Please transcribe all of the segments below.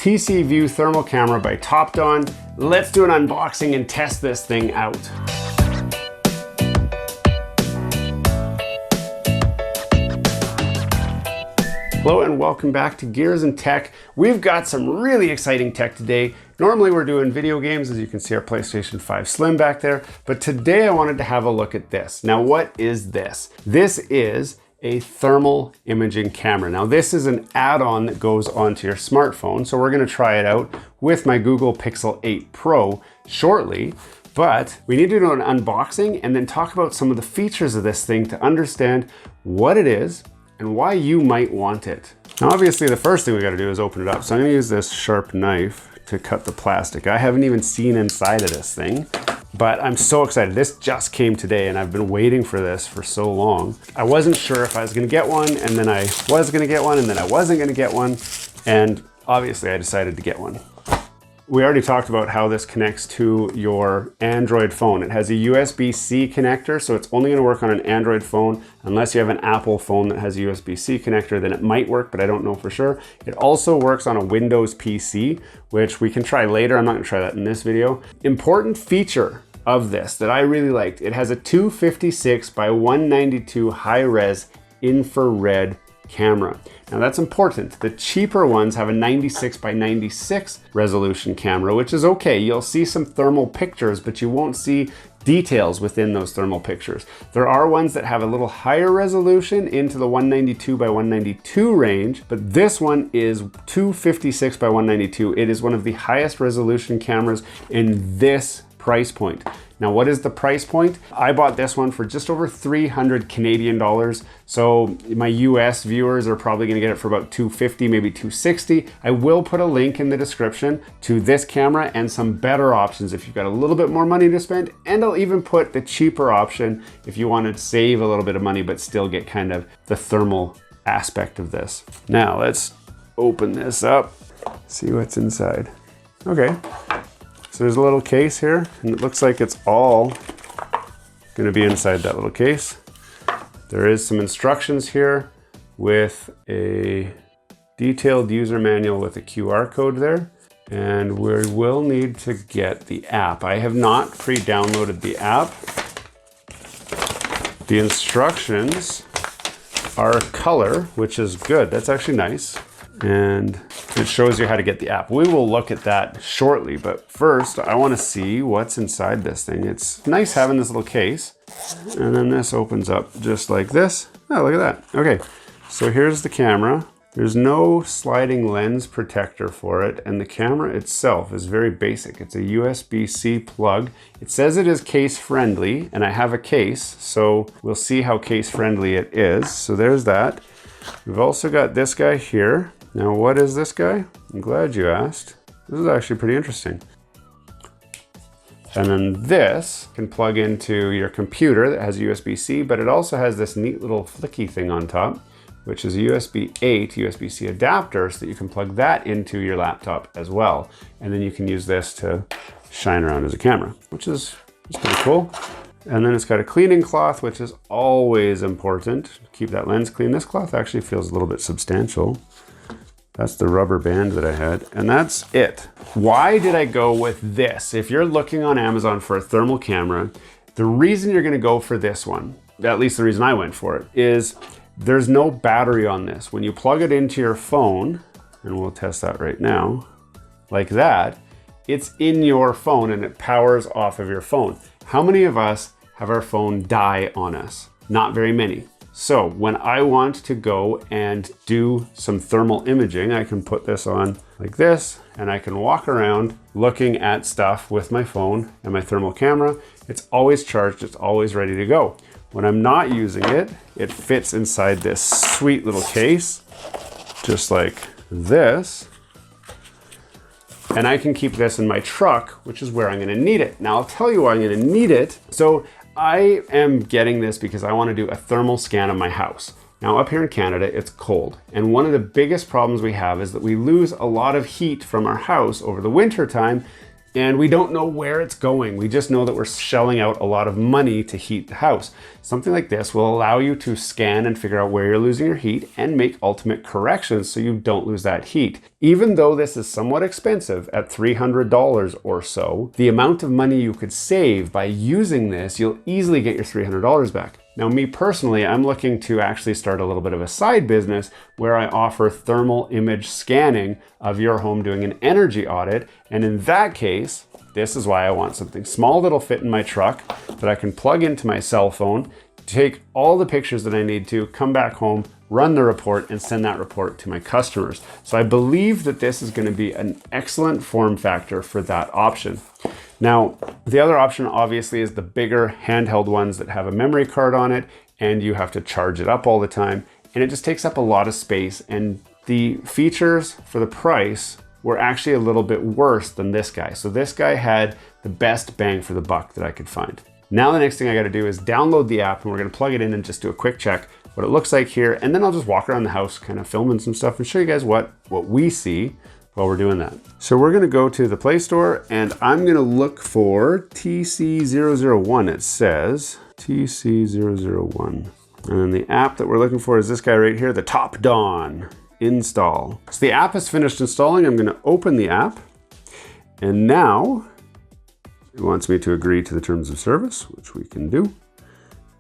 TC View thermal camera by TOPDON. Let's do an unboxing and test this thing out. Hello and welcome back to Gears and Tech. We've got some really exciting tech today. Normally we're doing video games, as you can see our PlayStation 5 Slim back there, but today I wanted to have a look at this. Now what is this? This is a thermal imaging camera. Now this is an add-on that goes onto your smartphone, so we're gonna try it out with my Google Pixel 8 Pro shortly. But we need to do an unboxing and then talk about some of the features of this thing to understand what it is and why you might want it. Now obviously the first thing we gotta do is open it up. So I'm gonna use this sharp knife to cut the plastic. I haven't even seen inside of this thing, but I'm so excited. This just came today and I've been waiting for this for so long. I wasn't sure if I was gonna get one, and then I was gonna get one, and then I wasn't gonna get one, and obviously I decided to get one. We already talked about how this connects to your Android phone. It has a USB-C connector, so it's only gonna work on an Android phone. Unless you have an Apple phone that has a USB-C connector, then it might work, but I don't know for sure. It also works on a Windows PC, which we can try later. I'm not gonna try that in this video. Important feature of this that I really liked, it has a 256 by 192 high-res infrared camera. Now that's important. The cheaper ones have a 96 by 96 resolution camera, which is okay. You'll see some thermal pictures, but you won't see details within those thermal pictures. There are ones that have a little higher resolution into the 192 by 192 range, but this one is 256 by 192. It is one of the highest resolution cameras in this price point. Now, what is the price point? I bought this one for just over 300 Canadian dollars. So my US viewers are probably gonna get it for about 250, maybe 260. I will put a link in the description to this camera and some better options if you've got a little bit more money to spend. And I'll even put the cheaper option if you want to save a little bit of money, but still get kind of the thermal aspect of this. Now let's open this up, see what's inside. Okay. So there's a little case here, and it looks like it's all gonna be inside that little case. There is some instructions here with a detailed user manual with a QR code there, and we will need to get the app. I have not pre-downloaded the app. The instructions are color, which is good. That's actually nice. And it shows you how to get the app. We will look at that shortly, but first I want to see what's inside this thing. It's nice having this little case, and then this opens up just like this. Oh, look at that. Okay, so here's the camera. There's no sliding lens protector for it, and the camera itself is very basic. It's a USB-C plug. It says it is case friendly, and I have a case, so we'll see how case friendly it is. So there's that. We've also got this guy here. Now, what is this guy? I'm glad you asked. This is actually pretty interesting. And then this can plug into your computer that has USB-C, but it also has this neat little flicky thing on top, which is a USB 8 USB-C adapter, so that you can plug that into your laptop as well. And then you can use this to shine around as a camera, which is pretty cool. And then it's got a cleaning cloth, which is always important. Keep that lens clean. This cloth actually feels a little bit substantial. That's the rubber band that I had, and that's it. Why did I go with this? If you're looking on Amazon for a thermal camera, the reason you're gonna go for this one, at least the reason I went for it, is there's no battery on this. When you plug it into your phone, and we'll test that right now, like that, it's in your phone and it powers off of your phone. How many of us have our phone die on us? Not very many. So when I want to go and do some thermal imaging, I can put this on like this, and I can walk around looking at stuff with my phone and my thermal camera. It's always charged, it's always ready to go. When I'm not using it, it fits inside this sweet little case, just like this. And I can keep this in my truck, which is where I'm gonna need it. Now I'll tell you why I'm gonna need it. So I am getting this because I want to do a thermal scan of my house. Now up here in Canada, it's cold. And one of the biggest problems we have is that we lose a lot of heat from our house over the winter time and we don't know where it's going. We just know that we're shelling out a lot of money to heat the house. Something like this will allow you to scan and figure out where you're losing your heat and make ultimate corrections so you don't lose that heat. Even though this is somewhat expensive at $300 or so, the amount of money you could save by using this, you'll easily get your $300 back. Now, me personally, I'm looking to actually start a little bit of a side business where I offer thermal image scanning of your home, doing an energy audit. And in that case, this is why I want something small that'll fit in my truck that I can plug into my cell phone, take all the pictures that I need to, come back home, run the report, and send that report to my customers. So I believe that this is going to be an excellent form factor for that option. Now, the other option obviously is the bigger handheld ones that have a memory card on it, and you have to charge it up all the time, and it just takes up a lot of space, and the features for the price were actually a little bit worse than this guy. So this guy had the best bang for the buck that I could find. Now the next thing I got to do is download the app, and we're going to plug it in and just do a quick check what it looks like here, and then I'll just walk around the house kind of filming some stuff and show you guys what we see while we're doing that. So we're gonna go to the Play Store, and I'm gonna look for TC001. It says TC001. And then the app that we're looking for is this guy right here, the TOPDON install. So the app is finished installing. I'm gonna open the app, and now it wants me to agree to the terms of service, which we can do.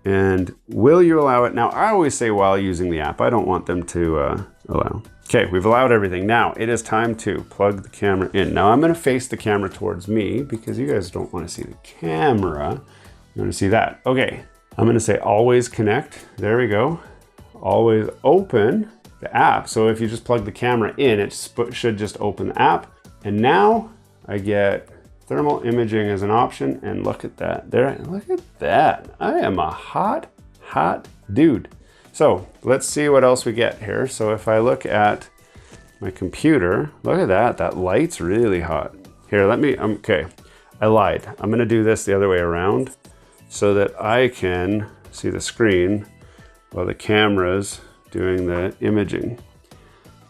And will you allow it? Now, I always say while using the app, I don't want them to allow. Okay, we've allowed everything. Now it is time to plug the camera in. Now I'm gonna face the camera towards me because you guys don't wanna see the camera. You wanna see that. Okay, I'm gonna say always connect. There we go. Always open the app. So if you just plug the camera in, it should just open the app. And now I get thermal imaging as an option, and look at that. There, look at that. I am a hot dude. So let's see what else we get here. So if I look at my computer, look at that. That light's really hot. Here, okay, I lied. I'm gonna do this the other way around so that I can see the screen while the camera's doing the imaging.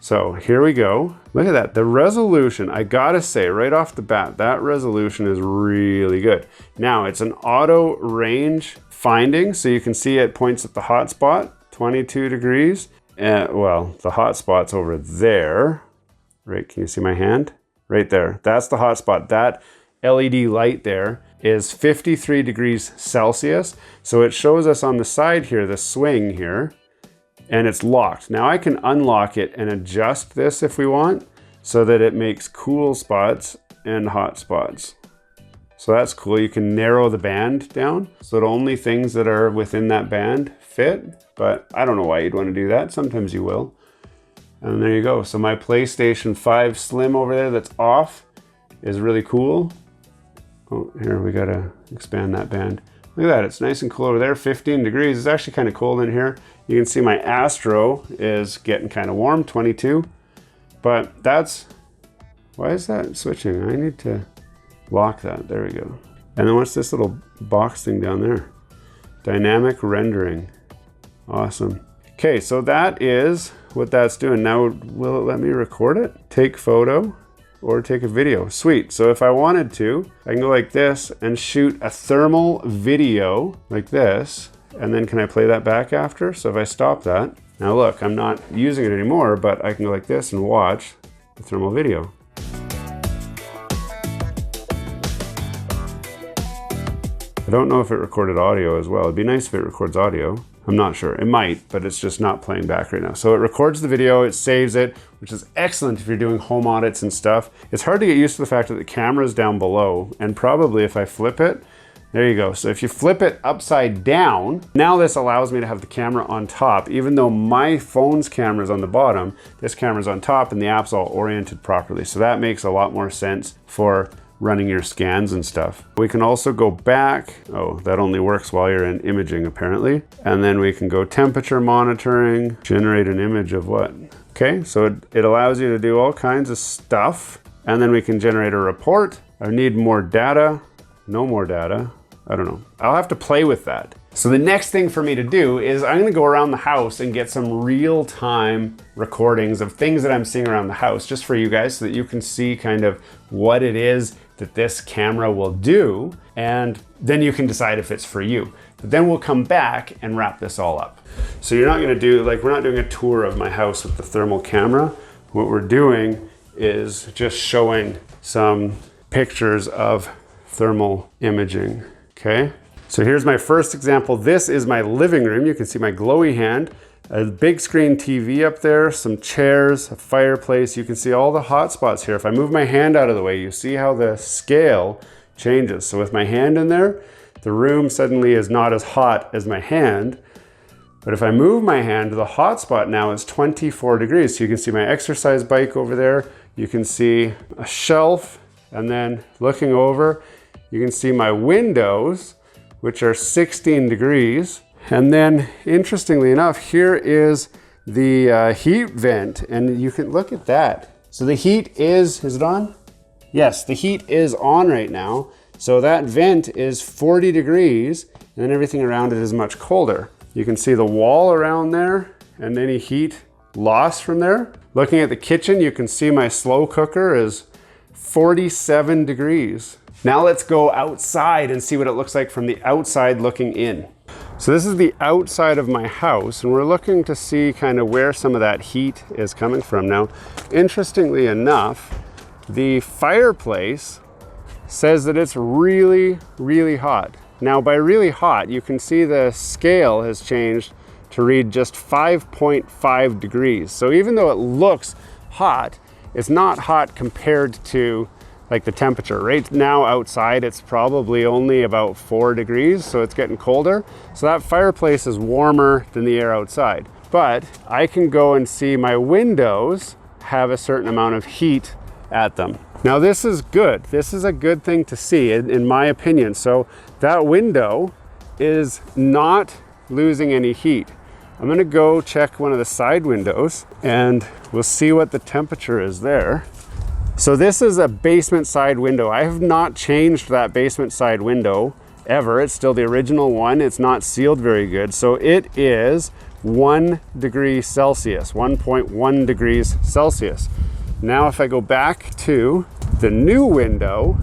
So here we go. Look at that, the resolution. I gotta say right off the bat, that resolution is really good. Now it's an auto range finding, so you can see it points at the hotspot, 22 degrees. Well, the hotspot's over there. Right, can you see my hand? Right there, that's the hotspot. That LED light there is 53 degrees Celsius. So it shows us on the side here, the swing here, and it's locked. Now I can unlock it and adjust this if we want so that it makes cool spots and hot spots. So that's cool. You can narrow the band down so that only things that are within that band fit, but I don't know why you'd want to do that. Sometimes you will. And there you go. So my PlayStation 5 Slim over there that's off is really cool. Oh, here we gotta expand that band. Look at that, it's nice and cool over there, 15 degrees. It's actually kind of cold in here. You can see my Astro is getting kind of warm, 22. But why is that switching? I need to lock that, there we go. And then what's this little box thing down there? Dynamic rendering, awesome. Okay, so that is what that's doing. Now, will it let me record it? Take photo or take a video. Sweet, so if I wanted to, I can go like this and shoot a thermal video like this, and then can I play that back after? So if I stop that, now look, I'm not using it anymore, but I can go like this and watch the thermal video. I don't know if it recorded audio as well. It'd be nice if it records audio. I'm not sure, it might, but it's just not playing back right now. So it records the video, it saves it, which is excellent if you're doing home audits and stuff. It's hard to get used to the fact that the camera's down below, and probably if I flip it, there you go. So if you flip it upside down, now this allows me to have the camera on top. Even though my phone's camera's on the bottom, this camera's on top and the app's all oriented properly. So that makes a lot more sense for running your scans and stuff. We can also go back. Oh, that only works while you're in imaging apparently. And then we can go temperature monitoring, generate an image of what? Okay, so it allows you to do all kinds of stuff. And then we can generate a report. I need more data, no more data. I don't know. I'll have to play with that. So the next thing for me to do is I'm gonna go around the house and get some real-time recordings of things that I'm seeing around the house just for you guys so that you can see kind of what it is that this camera will do, and then you can decide if it's for you. But then we'll come back and wrap this all up. So you're not gonna do, like, we're not doing a tour of my house with the thermal camera. What we're doing is just showing some pictures of thermal imaging, okay? So here's my first example. This is my living room. You can see my glowy hand, a big screen TV up there, some chairs, a fireplace. You can see all the hot spots here. If I move my hand out of the way, you see how the scale changes. So with my hand in there, the room suddenly is not as hot as my hand. But if I move my hand, the hot spot now is 24 degrees. So you can see my exercise bike over there. You can see a shelf, and then looking over, you can see my windows, which are 16 degrees. And then interestingly enough, here is the heat vent, and you can look at that. So the heat is it on? Yes, the heat is on right now. So that vent is 40 degrees, and then everything around it is much colder. You can see the wall around there and any heat lost from there. Looking at the kitchen, you can see my slow cooker is 47 degrees. Now let's go outside and see what it looks like from the outside looking in. So this is the outside of my house, and we're looking to see kind of where some of that heat is coming from. Now, interestingly enough, the fireplace says that it's really, really hot. Now, by really hot, you can see the scale has changed to read just 5.5 degrees. So even though it looks hot, it's not hot compared to like the temperature. Right now outside, it's probably only about 4 degrees, so it's getting colder. So that fireplace is warmer than the air outside. But I can go and see my windows have a certain amount of heat at them. Now this is good. This is a good thing to see in my opinion. So that window is not losing any heat. I'm gonna go check one of the side windows and we'll see what the temperature is there. So this is a basement side window. I have not changed that basement side window ever. It's still the original one. It's not sealed very good. So it is 1 degree Celsius, 1.1 degrees Celsius. Now if I go back to the new window,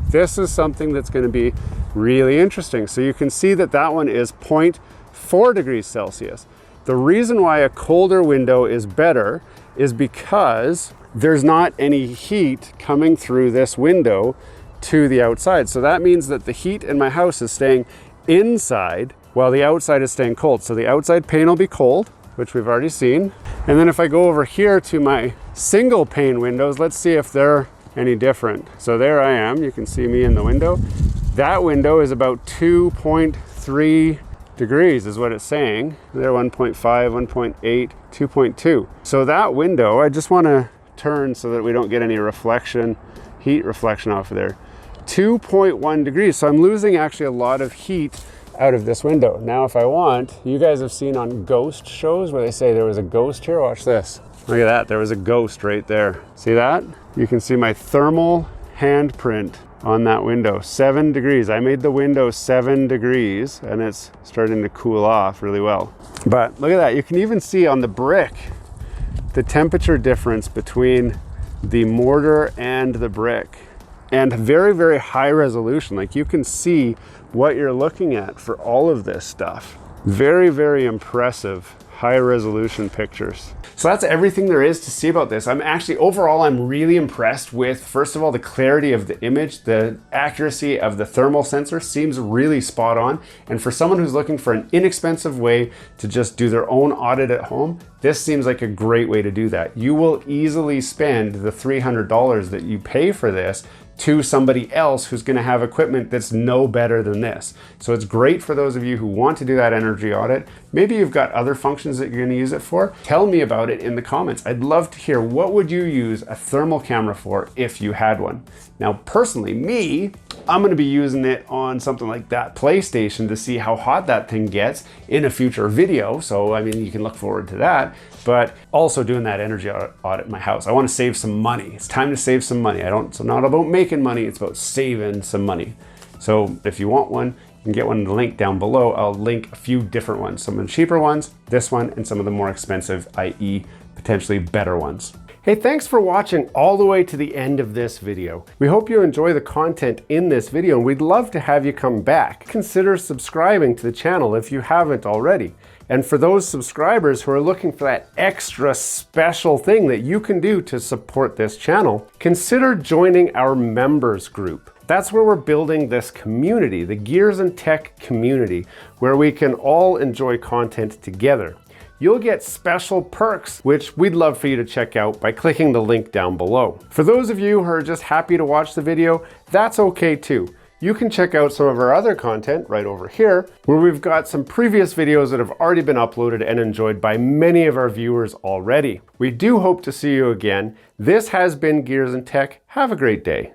this is something that's going to be really interesting. So you can see that that one is 0.4 degrees Celsius. The reason why a colder window is better is because there's not any heat coming through this window to the outside. So that means that the heat in my house is staying inside while the outside is staying cold. So the outside pane will be cold, which we've already seen. And then if I go over here to my single pane windows, let's see if they're any different. So there I am, you can see me in the window. That window is about 2.3 degrees is what it's saying. There 1.5, 1.8, 2.2. So that window, I just wanna turn so that we don't get any reflection, heat reflection off of there. 2.1 degrees, so I'm losing actually a lot of heat out of this window. Now if I want, you guys have seen on ghost shows where they say there was a ghost here. Watch this. Look at that, there was a ghost right there. See that? You can see my thermal handprint on that window, 7 degrees. I made the window 7 degrees and it's starting to cool off really well. But look at that, you can even see on the brick, the temperature difference between the mortar and the brick. And very, very high resolution. Like you can see what you're looking at for all of this stuff. Very, very impressive, high resolution pictures. So that's everything there is to see about this. Overall, I'm really impressed with, first of all, the clarity of the image. The accuracy of the thermal sensor seems really spot on. And for someone who's looking for an inexpensive way to just do their own audit at home, this seems like a great way to do that. You will easily spend the $300 that you pay for this to somebody else who's going to have equipment that's no better than this. So it's great for those of you who want to do that energy audit. Maybe you've got other functions that you're going to use it for. Tell me about it in the comments. I'd love to hear, what would you use a thermal camera for if you had one? Now, personally, I'm going to be using it on something like that PlayStation to see how hot that thing gets in a future video. So, I mean, you can look forward to that. But also doing that energy audit in my house. I want to save some money. It's time to save some money. It's not about making money, it's about saving some money. So if you want one, you can get one in the link down below. I'll link a few different ones. Some of the cheaper ones, this one, and some of the more expensive, i.e. potentially better ones. Hey, thanks for watching all the way to the end of this video. We hope you enjoy the content in this video, and we'd love to have you come back. Consider subscribing to the channel if you haven't already. And for those subscribers who are looking for that extra special thing that you can do to support this channel, consider joining our members group. That's where we're building this community, the Gears and Tech community, where we can all enjoy content together. You'll get special perks, which we'd love for you to check out by clicking the link down below. For those of you who are just happy to watch the video, that's okay too. You can check out some of our other content right over here, where we've got some previous videos that have already been uploaded and enjoyed by many of our viewers already. We do hope to see you again. This has been Gears and Tech. Have a great day.